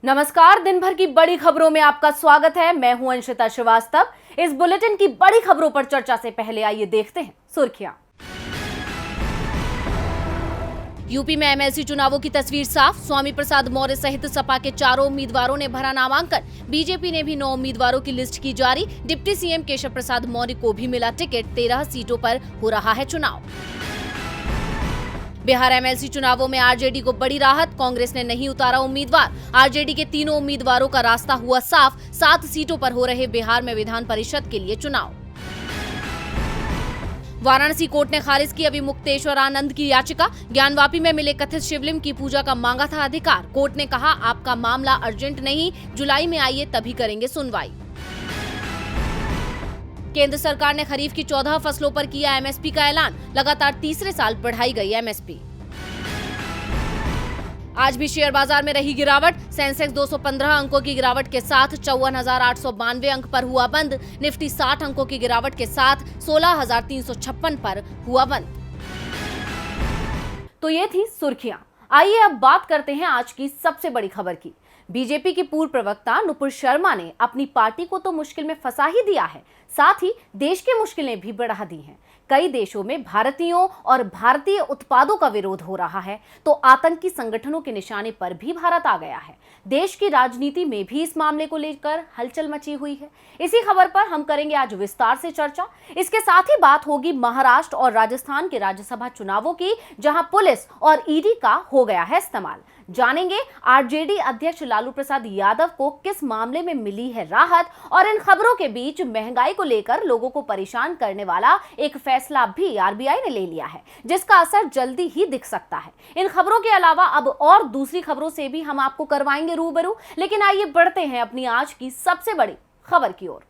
नमस्कार, दिन भर की बड़ी खबरों में आपका स्वागत है। मैं हूं अंशिता श्रीवास्तव। इस बुलेटिन की बड़ी खबरों पर चर्चा से पहले आइए देखते हैं सुर्खियां। यूपी में एमएलसी चुनावों की तस्वीर साफ। स्वामी प्रसाद मौर्य सहित सपा के चारों उम्मीदवारों ने भरा नामांकन। बीजेपी ने भी 9 उम्मीदवारों की लिस्ट की जारी। डिप्टी सीएम केशव प्रसाद मौर्य को भी मिला टिकट। 13 सीटों पर हो रहा है चुनाव। बिहार एमएलसी चुनावों में आरजेडी को बड़ी राहत। कांग्रेस ने नहीं उतारा उम्मीदवार। आरजेडी के तीनों उम्मीदवारों का रास्ता हुआ साफ। 7 सीटों पर हो रहे बिहार में विधान परिषद के लिए चुनाव। वाराणसी कोर्ट ने खारिज की अभिमुक्तेश्वर आनंद की याचिका। ज्ञानवापी में मिले कथित शिवलिंग की पूजा का मांगा था अधिकार। कोर्ट ने कहा, आपका मामला अर्जेंट नहीं, जुलाई में आइए तभी करेंगे सुनवाई। केंद्र सरकार ने खरीफ की 14 फसलों पर किया एमएसपी का ऐलान। लगातार तीसरे साल बढ़ाई गई एमएसपी। आज भी शेयर बाजार में रही गिरावट। सेंसेक्स 215 अंकों की गिरावट के साथ 54,892 अंक पर हुआ बंद। निफ्टी 60 अंकों की गिरावट के साथ 16,356 पर हुआ बंद। तो ये थी सुर्खियां। आइए अब बात करते हैं आज की सबसे बड़ी खबर की। बीजेपी की पूर्व प्रवक्ता नुपुर शर्मा ने अपनी पार्टी को तो मुश्किल में फंसा ही दिया है, साथ ही देश की मुश्किलें भी बढ़ा दी हैं। कई देशों में भारतीयों और भारतीय उत्पादों का विरोध हो रहा है, तो आतंकी संगठनों के निशाने पर भी भारत आ गया है। देश की राजनीति में भी इस मामले को लेकर हलचल मची हुई है। इसी खबर पर हम करेंगे आज विस्तार से चर्चा। इसके साथ ही बात होगी महाराष्ट्र और राजस्थान के राज्यसभा चुनावों की, जहां पुलिस और ईडी का हो गया है इस्तेमाल। जानेंगे आरजेडी अध्यक्ष लालू प्रसाद यादव को किस मामले में मिली है राहत, और इन खबरों के बीच महंगाई को लेकर लोगों को परेशान करने वाला एक फैसला भी आरबीआई ने ले लिया है, जिसका असर जल्दी ही दिख सकता है। इन खबरों के अलावा अब और दूसरी खबरों से भी हम आपको करवाएंगे रूबरू, लेकिन आइए बढ़ते हैं अपनी आज की सबसे बड़ी खबर की ओर।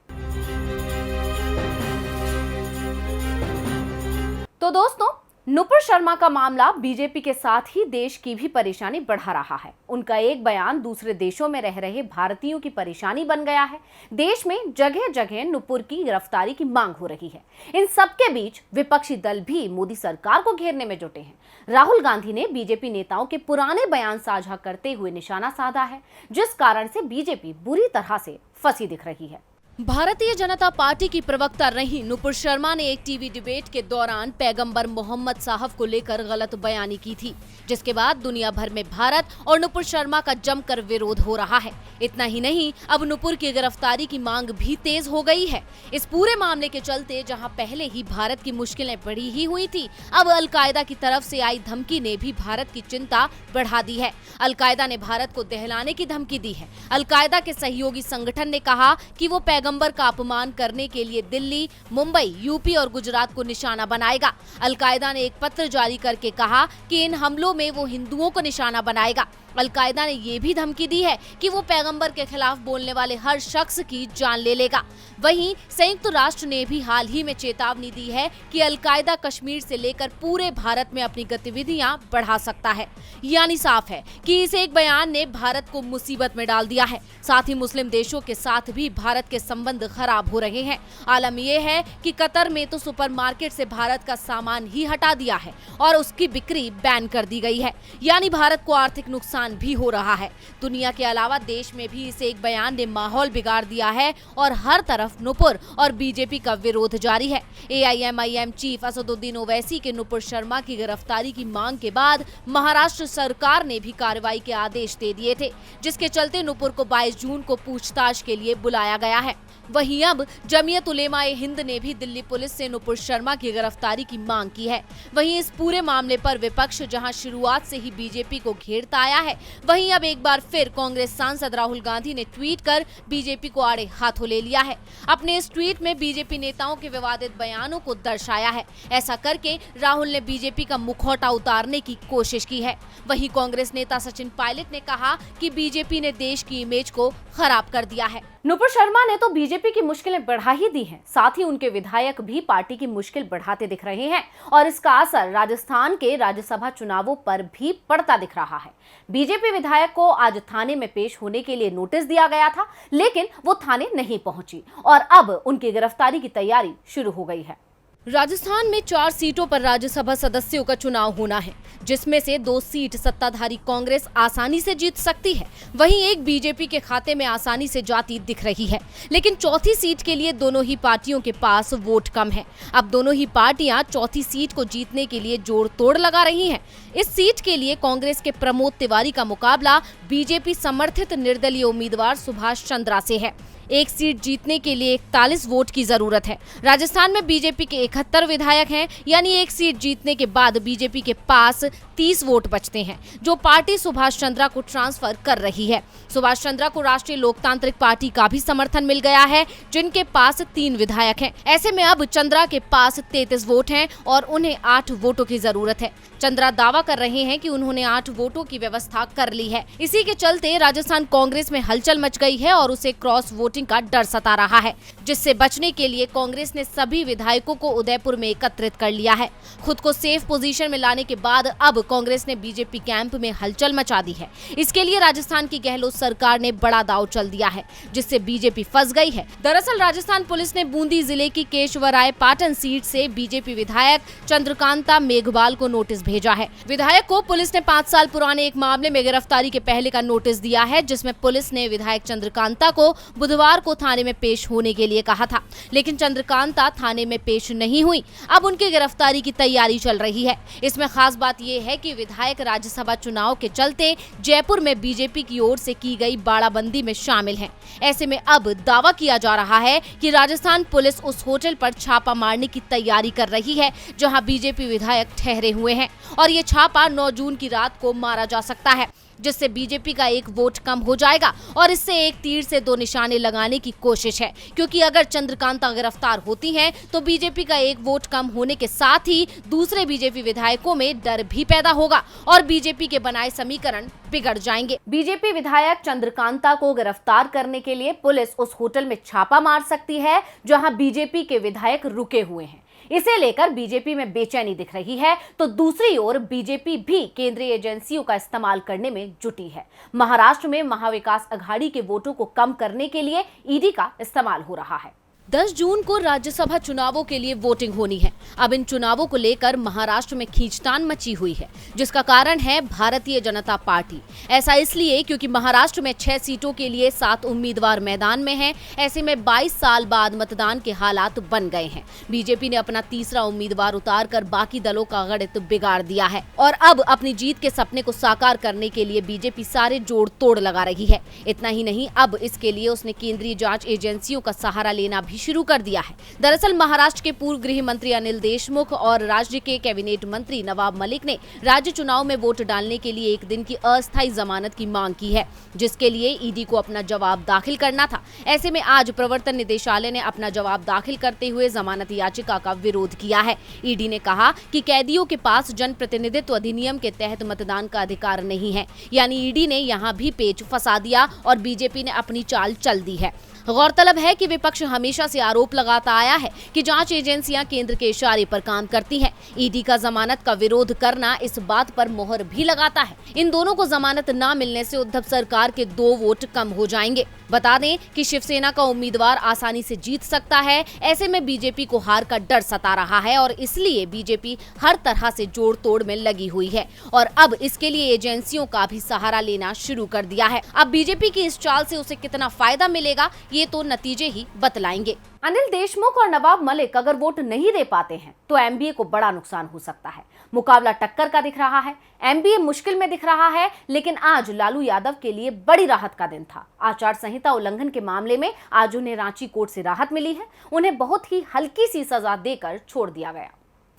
तो दोस्तों, नुपुर शर्मा का मामला बीजेपी के साथ ही देश की भी परेशानी बढ़ा रहा है। उनका एक बयान दूसरे देशों में रह रहे भारतीयों की परेशानी बन गया है। देश में जगह जगह नुपुर की गिरफ्तारी की मांग हो रही है। इन सबके बीच विपक्षी दल भी मोदी सरकार को घेरने में जुटे हैं। राहुल गांधी ने बीजेपी नेताओं के पुराने बयान साझा करते हुए निशाना साधा है, जिस कारण से बीजेपी बुरी तरह से फंसी दिख रही है। भारतीय जनता पार्टी की प्रवक्ता रही नुपुर शर्मा ने एक टीवी डिबेट के दौरान पैगंबर मोहम्मद साहब को लेकर गलत बयानी की थी, जिसके बाद दुनिया भर में भारत और नुपुर शर्मा का जमकर विरोध हो रहा है। इतना ही नहीं, अब नुपुर की गिरफ्तारी की मांग भी तेज हो गई है। इस पूरे मामले के चलते जहां पहले ही भारत की मुश्किलें बढ़ी ही हुई थी, अब अलकायदा की तरफ से आई धमकी ने भी भारत की चिंता बढ़ा दी है। अलकायदा ने भारत को दहलाने की धमकी दी है। अलकायदा के सहयोगी संगठन ने कहा कि वो पैगंबर का अपमान करने के लिए दिल्ली, मुंबई, यूपी और गुजरात को निशाना बनाएगा। अलकायदा ने एक पत्र जारी करके कहा कि इन हमलों में वो हिंदुओं को निशाना बनाएगा। अलकायदा ने ये भी धमकी दी है कि वो पैगंबर के खिलाफ बोलने वाले हर शख्स की जान ले लेगा। वहीं संयुक्त राष्ट्र ने भी हाल ही में चेतावनी दी है कि अलकायदा कश्मीर से लेकर पूरे भारत में अपनी गतिविधियां बढ़ा सकता है। यानी साफ है कि इस एक बयान ने भारत को मुसीबत में डाल दिया है। साथ ही मुस्लिम देशों के साथ भी भारत के संबंध खराब हो रहे हैं। आलम यह है कि कतर में तो सुपरमार्केट से भारत का सामान ही हटा दिया है और उसकी बिक्री बैन कर दी गई है। यानी भारत को आर्थिक नुकसान भी हो रहा है। दुनिया के अलावा देश में भी इस एक बयान ने माहौल बिगाड़ दिया है और हर तरफ नुपुर और बीजेपी का विरोध जारी है। एआईएमआईएम चीफ असदुद्दीन ओवैसी के नुपुर शर्मा की गिरफ्तारी की मांग के बाद महाराष्ट्र सरकार ने भी कार्रवाई के आदेश दे दिए थे, जिसके चलते नुपुर को 22 जून को पूछताछ के लिए बुलाया गया है। वहीं अब जमीयत उलेमा-ए हिंद ने भी दिल्ली पुलिस से नुपुर शर्मा की गिरफ्तारी की मांग की है। वहीं इस पूरे मामले पर विपक्ष जहां शुरुआत से ही बीजेपी को घेरता आया है, वहीं अब एक बार फिर कांग्रेस सांसद राहुल गांधी ने ट्वीट कर बीजेपी को आड़े हाथों ले लिया है। अपने इस ट्वीट में बीजेपी नेताओं के विवादित बयानों को दर्शाया है। ऐसा करके राहुल ने बीजेपी का मुखौटा उतारने की कोशिश की है। वहीं कांग्रेस नेता सचिन पायलट ने कहा कि बीजेपी ने देश की इमेज को खराब कर दिया है। नुपुर शर्मा ने तो बीजेपी की मुश्किलें बढ़ा ही दी हैं, साथ ही उनके विधायक भी पार्टी की मुश्किल बढ़ाते दिख रहे हैं और इसका असर राजस्थान के राज्यसभा चुनावों पर भी पड़ता दिख रहा है। बीजेपी विधायक को आज थाने में पेश होने के लिए नोटिस दिया गया था, लेकिन वो थाने नहीं पहुंची और अब उनकी गिरफ्तारी की तैयारी शुरू हो गई है। राजस्थान में 4 सीटों पर राज्यसभा सदस्यों का चुनाव होना है, जिसमें से 2 सीट सत्ताधारी कांग्रेस आसानी से जीत सकती है। वहीं एक बीजेपी के खाते में आसानी से जाती दिख रही है, लेकिन चौथी सीट के लिए दोनों ही पार्टियों के पास वोट कम है। अब दोनों ही पार्टियां चौथी सीट को जीतने के लिए जोड़ तोड़ लगा रही हैं। इस सीट के लिए कांग्रेस के प्रमोद तिवारी का मुकाबला बीजेपी समर्थित निर्दलीय उम्मीदवार सुभाष चंद्रा से है। एक सीट जीतने के लिए 41 वोट की जरूरत है। राजस्थान में बीजेपी के 71 विधायक हैं, यानी एक सीट जीतने के बाद बीजेपी के पास 30 वोट बचते हैं, जो पार्टी सुभाष चंद्रा को ट्रांसफर कर रही है। सुभाष चंद्रा को राष्ट्रीय लोकतांत्रिक पार्टी का भी समर्थन मिल गया है, जिनके पास 3 विधायक हैं। ऐसे में अब चंद्रा के पास 33 वोट हैं और उन्हें 8 वोटों की जरूरत है। चंद्रा दावा कर रहे हैं कि उन्होंने 8 वोटों की व्यवस्था कर ली है। इसी के चलते राजस्थान कांग्रेस में हलचल मच गई है और उसे क्रॉस वोटिंग का डर सता रहा है, जिससे बचने के लिए कांग्रेस ने सभी विधायकों को उदयपुर में एकत्रित कर लिया है। खुद को सेफ पोजीशन में लाने के बाद अब कांग्रेस ने बीजेपी कैंप में हलचल मचा दी है। इसके लिए राजस्थान की गहलोत सरकार ने बड़ा दांव चल दिया है, जिससे बीजेपी फंस गई है। दरअसल राजस्थान पुलिस ने बूंदी जिले की केशवराय पाटन सीट से बीजेपी विधायक चंद्रकांता मेघवाल को नोटिस भेजा है। विधायक को पुलिस ने 5 साल पुराने एक मामले में गिरफ्तारी के पहले का नोटिस दिया है, जिसमें पुलिस ने विधायक चंद्रकांता को बुधवार को थाने में पेश होने के लिए कहा था, लेकिन चंद्रकांता थाने में पेश नहीं हुई। अब उनकी गिरफ्तारी की तैयारी चल रही है। इसमें खास बात यह है कि विधायक राज्यसभा चुनाव के चलते जयपुर में बीजेपी की ओर से की गई बाड़ाबंदी में शामिल हैं। ऐसे में अब दावा किया जा रहा है कि राजस्थान पुलिस उस होटल पर छापा मारने की तैयारी कर रही है, जहां बीजेपी विधायक ठहरे हुए हैं, और ये छापा 9 जून की रात को मारा जा सकता है, जिससे बीजेपी का 1 वोट कम हो जाएगा। और इससे एक तीर से 2 निशाने लगाने की कोशिश है, क्योंकि अगर चंद्रकांता गिरफ्तार होती हैं तो बीजेपी का 1 वोट कम होने के साथ ही दूसरे बीजेपी विधायकों में डर भी पैदा होगा और बीजेपी के बनाए समीकरण बिगड़ जाएंगे। बीजेपी विधायक चंद्रकांता को गिरफ्तार करने के लिए पुलिस उस होटल में छापा मार सकती है जहां बीजेपी के विधायक रुके हुए हैं। इसे लेकर बीजेपी में बेचैनी दिख रही है, तो दूसरी ओर बीजेपी भी केंद्रीय एजेंसियों का इस्तेमाल करने में जुटी है। महाराष्ट्र में महाविकास अघाड़ी के वोटों को कम करने के लिए ईडी का इस्तेमाल हो रहा है। 10 जून को राज्यसभा चुनावों के लिए वोटिंग होनी है। अब इन चुनावों को लेकर महाराष्ट्र में खींचतान मची हुई है, जिसका कारण है भारतीय जनता पार्टी। ऐसा इसलिए क्योंकि महाराष्ट्र में 6 सीटों के लिए 7 उम्मीदवार मैदान में हैं। ऐसे में 22 साल बाद मतदान के हालात बन गए हैं। बीजेपी ने अपना तीसरा उम्मीदवार उतारकर बाकी दलों का गणित बिगाड़ दिया है और अब अपनी जीत के सपने को साकार करने के लिए बीजेपी सारे जोड़ तोड़ लगा रही है। इतना ही नहीं, अब इसके लिए उसने केंद्रीय जांच एजेंसियों का सहारा लेना भी शुरू कर दिया है। दरअसल महाराष्ट्र के पूर्व गृह मंत्री अनिल देशमुख और राज्य के कैबिनेट मंत्री नवाब मलिक ने राज्य चुनाव में वोट डालने के लिए 1 दिन की अस्थायी जमानत की मांग की है, जिसके लिए ईडी को अपना जवाब दाखिल करना था। ऐसे में आज प्रवर्तन निदेशालय ने अपना जवाब दाखिल करते हुए जमानत याचिका का विरोध किया है। ईडी ने कहा कि कैदियों के पास जनप्रतिनिधित्व अधिनियम के तहत मतदान का अधिकार नहीं है, यानी ईडी ने यहाँ भी पेच फंसा दिया और बीजेपी ने अपनी चाल चल दी है। गौरतलब है कि विपक्ष हमेशा से आरोप लगाता आया है कि जांच एजेंसियां केंद्र के इशारे पर काम करती हैं। ईडी का जमानत का विरोध करना इस बात पर मोहर भी लगाता है। इन दोनों को जमानत न मिलने से उद्धव सरकार के 2 वोट कम हो जाएंगे। बता दें कि शिवसेना का उम्मीदवार आसानी से जीत सकता है। ऐसे में बीजेपी को हार का डर सता रहा है और इसलिए बीजेपी हर तरह से जोड़ तोड़ में लगी हुई है और अब इसके लिए एजेंसियों का भी सहारा लेना शुरू कर दिया है। अब बीजेपी की इस चाल से उसे कितना फायदा मिलेगा, ये तो नतीजे ही बतलाएंगे। अनिल देशमुख और नवाब मलिक अगर वोट नहीं दे पाते हैं तो एमबीए को बड़ा नुकसान हो सकता है। मुकाबला टक्कर का दिख रहा है, एमबीए मुश्किल में दिख रहा है, लेकिन आज लालू यादव के लिए बड़ी राहत का दिन था। आचार संहिता उल्लंघन के मामले में आज उन्हें रांची कोर्ट से राहत मिली है। उन्हें बहुत ही हल्की सी सजा देकर छोड़ दिया गया।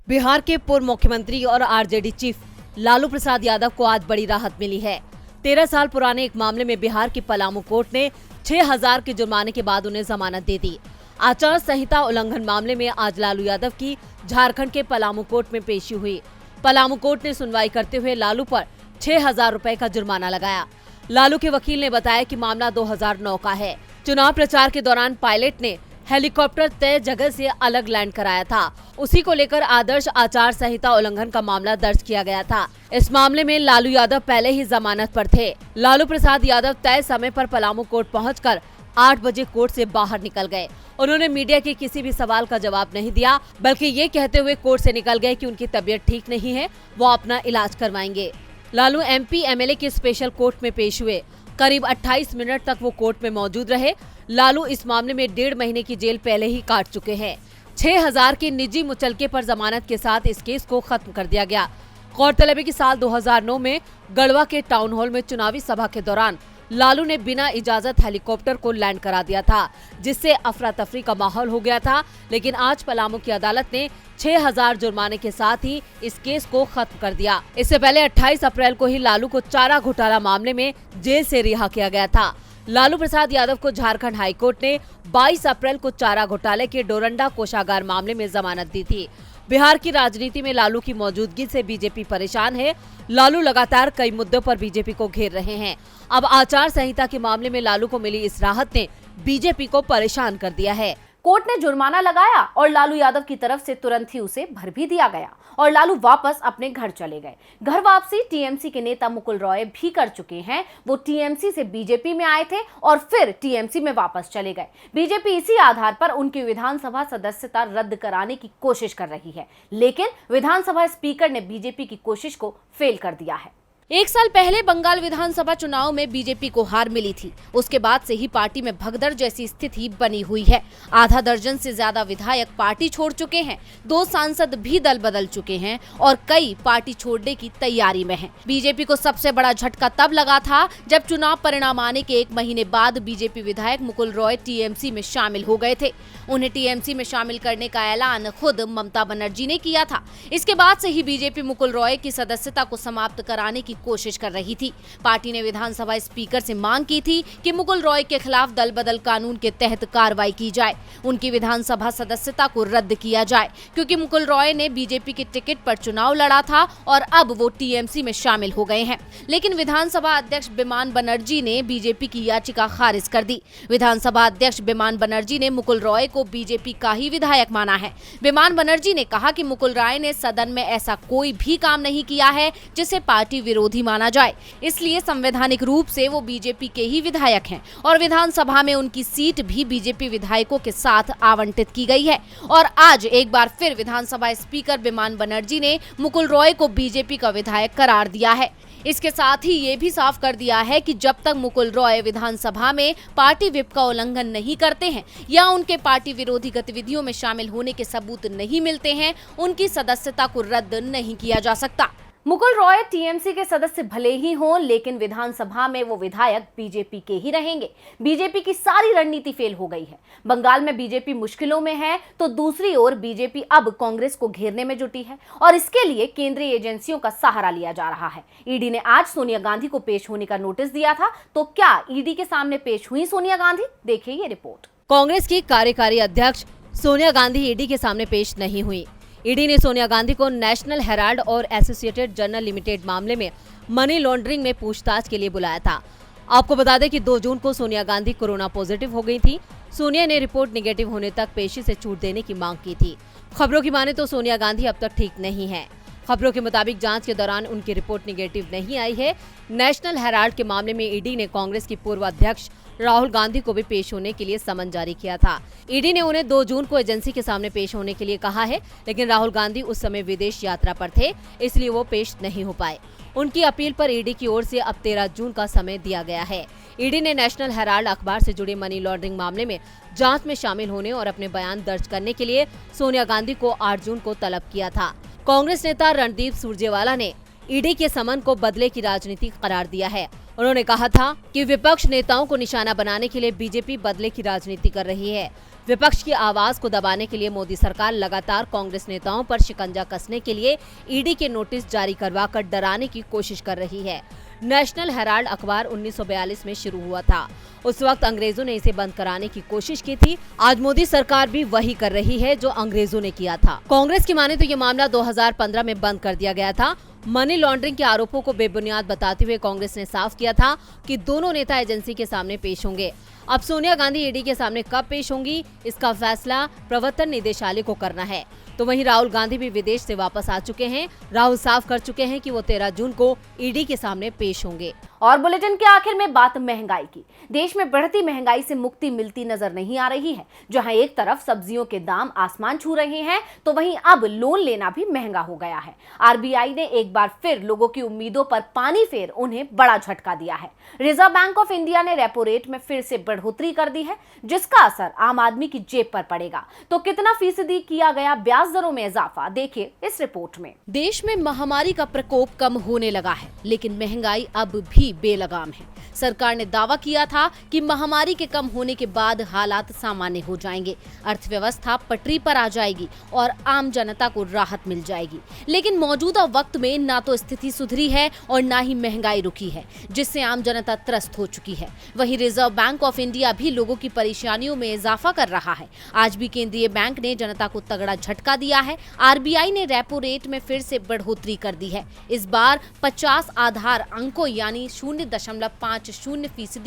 बिहार के पूर्व मुख्यमंत्री और आरजेडी चीफ लालू प्रसाद यादव को आज बड़ी राहत मिली है। 13 साल पुराने एक मामले में बिहार की पलामू कोर्ट ने 6000 के जुर्माने के बाद उन्हें जमानत दे दी। आचार संहिता उल्लंघन मामले में आज लालू यादव की झारखंड के पलामू कोर्ट में पेशी हुई। पलामू कोर्ट ने सुनवाई करते हुए लालू पर 6000 रुपए का जुर्माना लगाया। लालू के वकील ने बताया कि मामला 2009 का है। चुनाव प्रचार के दौरान पायलट ने हेलीकॉप्टर तय जगह से अलग लैंड कराया था। उसी को लेकर आदर्श आचार संहिता उल्लंघन का मामला दर्ज किया गया था। इस मामले में लालू यादव पहले ही जमानत पर थे। लालू प्रसाद यादव तय समय पर पलामू कोर्ट पहुंचकर 8 बजे कोर्ट से बाहर निकल गए। उन्होंने मीडिया के किसी भी सवाल का जवाब नहीं दिया, बल्कि ये कहते हुए कोर्ट से निकल गए कि उनकी तबीयत ठीक नहीं है, वो अपना इलाज करवाएंगे। लालू MP MLA के स्पेशल कोर्ट में पेश हुए। करीब 28 मिनट तक वो कोर्ट में मौजूद रहे। लालू इस मामले में 1.5 महीने की जेल पहले ही काट चुके हैं। 6000 के निजी मुचलके पर जमानत के साथ इस केस को खत्म कर दिया गया। गौरतलब है कि साल 2009 में गढ़वा के टाउन हॉल में चुनावी सभा के दौरान लालू ने बिना इजाजत हेलीकॉप्टर को लैंड करा दिया था, जिससे अफरा तफरी का माहौल हो गया था। लेकिन आज पलामू की अदालत ने 6000 जुर्माने के साथ ही इस केस को खत्म कर दिया। इससे पहले 28 अप्रैल को ही लालू को चारा घोटाला मामले में जेल से रिहा किया गया था। लालू प्रसाद यादव को झारखंड हाईकोर्ट ने 22 अप्रैल को चारा घोटाले के डोरंडा कोषागार मामले में जमानत दी थी। बिहार की राजनीति में लालू की मौजूदगी से बीजेपी परेशान है। लालू लगातार कई मुद्दों पर बीजेपी को घेर रहे हैं। अब आचार संहिता के मामले में लालू को मिली इस राहत ने बीजेपी को परेशान कर दिया है। कोर्ट ने जुर्माना लगाया और लालू यादव की तरफ से तुरंत ही उसे भर भी दिया गया और लालू वापस अपने घर चले गए। घर वापसी टीएमसी के नेता मुकुल रॉय भी कर चुके हैं। वो टीएमसी से बीजेपी में आए थे और फिर टीएमसी में वापस चले गए। बीजेपी इसी आधार पर उनकी विधानसभा सदस्यता रद्द कराने की कोशिश कर रही है, लेकिन विधानसभा स्पीकर ने बीजेपी की कोशिश को फेल कर दिया है। 1 साल पहले बंगाल विधानसभा चुनाव में बीजेपी को हार मिली थी। उसके बाद से ही पार्टी में भगदड़ जैसी स्थिति बनी हुई है। आधा दर्जन से ज्यादा विधायक पार्टी छोड़ चुके हैं, 2 सांसद भी दल बदल चुके हैं और कई पार्टी छोड़ने की तैयारी में हैं। बीजेपी को सबसे बड़ा झटका तब लगा था जब चुनाव परिणाम आने के 1 महीने बाद बीजेपी विधायक मुकुल रॉय टीएमसी में शामिल हो गए थे। उन्हें टीएमसी में शामिल करने का ऐलान खुद ममता बनर्जी ने किया था। इसके बाद से ही बीजेपी मुकुल रॉय की सदस्यता को समाप्त कराने की कोशिश कर रही थी। पार्टी ने विधानसभा स्पीकर से मांग की थी कि मुकुल रॉय के खिलाफ दल बदल कानून के तहत कार्रवाई की जाए, उनकी विधानसभा सदस्यता को रद्द किया जाए, क्योंकि मुकुल रॉय ने बीजेपी के टिकट पर चुनाव लड़ा था और अब वो टीएमसी में शामिल हो गए हैं। लेकिन विधानसभा अध्यक्ष बिमान बनर्जी ने बीजेपी की याचिका खारिज कर दी। विधानसभा अध्यक्ष बिमान बनर्जी ने मुकुल रॉय को बीजेपी का ही विधायक माना है। बिमान बनर्जी ने कहा कि मुकुल रॉय ने सदन में ऐसा कोई भी काम नहीं किया है जिसे पार्टी विरोधी माना जाए, इसलिए संवैधानिक रूप से वो बीजेपी के ही विधायक हैं और विधानसभा में उनकी सीट भी बीजेपी विधायकों के साथ आवंटित की गई है। और आज एक बार फिर विधानसभा स्पीकर बिमान बनर्जी ने मुकुल रॉय को बीजेपी का विधायक करार दिया है। इसके साथ ही ये भी साफ कर दिया है कि जब तक मुकुल रॉय विधानसभा में पार्टी व्हिप का उल्लंघन नहीं करते हैं या उनके पार्टी विरोधी गतिविधियों में शामिल होने के सबूत नहीं मिलते हैं, उनकी सदस्यता को रद्द नहीं किया जा सकता। मुकुल रॉय टीएमसी के सदस्य भले ही हों, लेकिन विधानसभा में वो विधायक बीजेपी के ही रहेंगे। बीजेपी की सारी रणनीति फेल हो गई है। बंगाल में बीजेपी मुश्किलों में है तो दूसरी ओर बीजेपी अब कांग्रेस को घेरने में जुटी है और इसके लिए केंद्रीय एजेंसियों का सहारा लिया जा रहा है। ईडी ने आज सोनिया गांधी को पेश होने का नोटिस दिया था, तो क्या ईडी के सामने पेश हुई सोनिया गांधी? देखिए ये रिपोर्ट। कांग्रेस की कार्यकारी अध्यक्ष सोनिया गांधी ईडी के सामने पेश नहीं हुई। ईडी ने सोनिया गांधी को नेशनल हेराल्ड और एसोसिएटेड जर्नल लिमिटेड मामले में मनी लॉन्ड्रिंग में पूछताछ के लिए बुलाया था। आपको बता दें कि 2 जून को सोनिया गांधी कोरोना पॉजिटिव हो गई थी। सोनिया ने रिपोर्ट नेगेटिव होने तक पेशी से छूट देने की मांग की थी। खबरों की माने तो सोनिया गांधी अब तक ठीक नहीं है। खबरों के मुताबिक जांच के दौरान उनकी रिपोर्ट नेगेटिव नहीं आई है। नेशनल हेराल्ड के मामले में ईडी ने कांग्रेस की पूर्व अध्यक्ष राहुल गांधी को भी पेश होने के लिए समन जारी किया था। ईडी ने उन्हें 2 जून को एजेंसी के सामने पेश होने के लिए कहा है, लेकिन राहुल गांधी उस समय विदेश यात्रा पर थे, इसलिए वो पेश नहीं हो पाए। उनकी अपील पर ईडी की ओर से अब 13 जून का समय दिया गया है। ईडी ने नेशनल हेराल्ड अखबार से जुड़े मनी लॉन्ड्रिंग मामले में जांच में शामिल होने और अपने बयान दर्ज करने के लिए सोनिया गांधी को 8 जून को तलब किया था। कांग्रेस नेता रणदीप सुरजेवाला ने ईडी के समन को बदले की राजनीति करार दिया है। उन्होंने कहा था कि विपक्ष नेताओं को निशाना बनाने के लिए बीजेपी बदले की राजनीति कर रही है। विपक्ष की आवाज को दबाने के लिए मोदी सरकार लगातार कांग्रेस नेताओं पर शिकंजा कसने के लिए ईडी के नोटिस जारी करवाकर डराने की कोशिश कर रही है। नेशनल हेराल्ड अखबार 1942 में शुरू हुआ था। उस वक्त अंग्रेजों ने इसे बंद कराने की कोशिश की थी। आज मोदी सरकार भी वही कर रही है जो अंग्रेजों ने किया था। कांग्रेस की माने तो ये मामला 2015 में बंद कर दिया गया था। मनी लॉन्ड्रिंग के आरोपों को बेबुनियाद बताते हुए कांग्रेस ने साफ किया था कि दोनों नेता एजेंसी के सामने पेश होंगे। अब सोनिया गांधी ईडी के सामने कब पेश होंगी, इसका फैसला प्रवर्तन निदेशालय को करना है। तो वहीं राहुल गांधी भी विदेश से वापस आ चुके हैं। राहुल साफ कर चुके हैं कि वो 13 जून को ईडी के सामने पेश होंगे। और बुलेटिन के आखिर में बात महंगाई की। देश में बढ़ती महंगाई से मुक्ति मिलती नजर नहीं आ रही है। जहां एक तरफ सब्जियों के दाम आसमान छू रहे हैं, तो वहीं अब लोन लेना भी महंगा हो गया है। आरबीआई ने एक बार फिर लोगों की उम्मीदों पर पानी फेर उन्हें बड़ा झटका दिया है। रिजर्व बैंक ऑफ इंडिया ने रेपो रेट में फिर से बढ़ोतरी कर दी है, जिसका असर आम आदमी की जेब पर पड़ेगा। तो कितना फीसदी किया गया ब्याज दरों में इजाफा, देखिए इस रिपोर्ट में। देश में महामारी का प्रकोप कम होने लगा है, लेकिन महंगाई अब भी बेलगाम है। सरकार ने दावा किया था कि महामारी के कम होने के बाद हालात सामान्य हो जाएंगे, अर्थव्यवस्था पटरी पर आ जाएगी और आम जनता को राहत मिल जाएगी। लेकिन मौजूदा वक्त में ना तो स्थिति सुधरी है और ना ही महंगाई रुकी है, जिससे आम जनता त्रस्त हो चुकी है। वहीं रिजर्व बैंक ऑफ इंडिया भी लोगों की परेशानियों में इजाफा कर रहा है। आज भी केंद्रीय बैंक ने जनता को तगड़ा झटका दिया है। आरबीआई ने रेपो रेट में फिर से बढ़ोतरी कर दी है। इस बार 50 आधार अंकों यानी 0.50%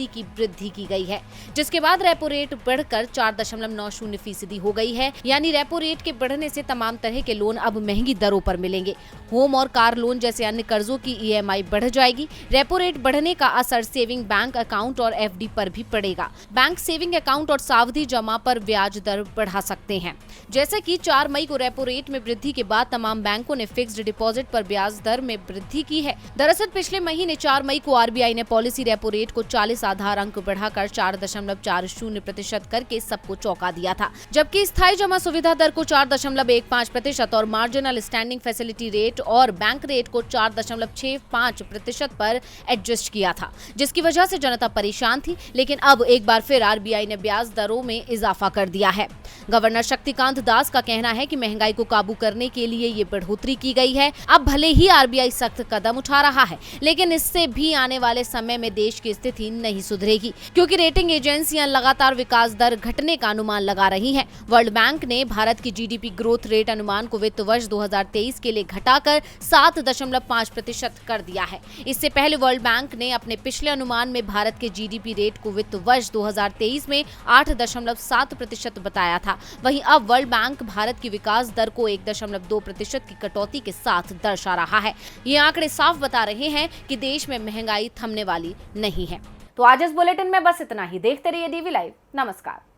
की वृद्धि की गई है, जिसके बाद रेपो रेट बढ़कर 4.90% हो गई है। यानी रेपो रेट के बढ़ने से तमाम तरह के लोन अब महंगी दरों पर मिलेंगे। होम और कार लोन जैसे अन्य कर्जों की ईएमआई बढ़ जाएगी। रेपो रेट बढ़ने का असर सेविंग बैंक अकाउंट और एफडी पर भी पड़ेगा। बैंक सेविंग अकाउंट और सावधि जमा पर ब्याज दर बढ़ा सकते हैं। जैसे कि 4 मई को रेपो रेट में वृद्धि के बाद तमाम बैंकों ने फिक्स्ड डिपॉजिट पर ब्याज दर में वृद्धि की है। दरअसल पिछले महीने 4 मई को आरबीआई ने पॉलिसी रेपो रेट को 40 आधार अंक बढ़ाकर 4.40% करके सबको चौंका दिया था, जबकि स्थायी जमा सुविधा दर को 4.15% और मार्जिनल स्टैंडिंग फैसिलिटी रेट और बैंक रेट को 4.65% पर एडजस्ट किया था, जिसकी वजह से जनता परेशान थी। लेकिन अब एक बार फिर आरबीआई ने ब्याज दरों में इजाफा कर दिया है। गवर्नर शक्तिकांत दास का कहना है कि महंगाई को काबू करने के लिए ये बढ़ोतरी की गई है। अब भले ही आरबीआई सख्त कदम उठा रहा है, लेकिन इससे भी आने वाले समय में देश की स्थिति नहीं सुधरेगी, क्योंकि रेटिंग एजेंसियां लगातार विकास दर घटने का अनुमान लगा रही हैं। वर्ल्ड बैंक ने भारत की जीडीपी ग्रोथ रेट अनुमान को वित्त वर्ष 2023 के लिए घटाकर 7.5% कर दिया है। इससे पहले वर्ल्ड बैंक ने अपने पिछले अनुमान में भारत के जीडीपी रेट को वित्त वर्ष 2023 में 8.7% बताया था। वहीं अब वर्ल्ड बैंक भारत की विकास दर को 1.2% की कटौती के साथ दर्शा रहा है। ये आंकड़े साफ बता रहे हैं कि देश में महंगाई थमने वाली नहीं है। तो आज इस बुलेटिन में बस इतना ही। देखते रहिए डीवी लाइव। नमस्कार।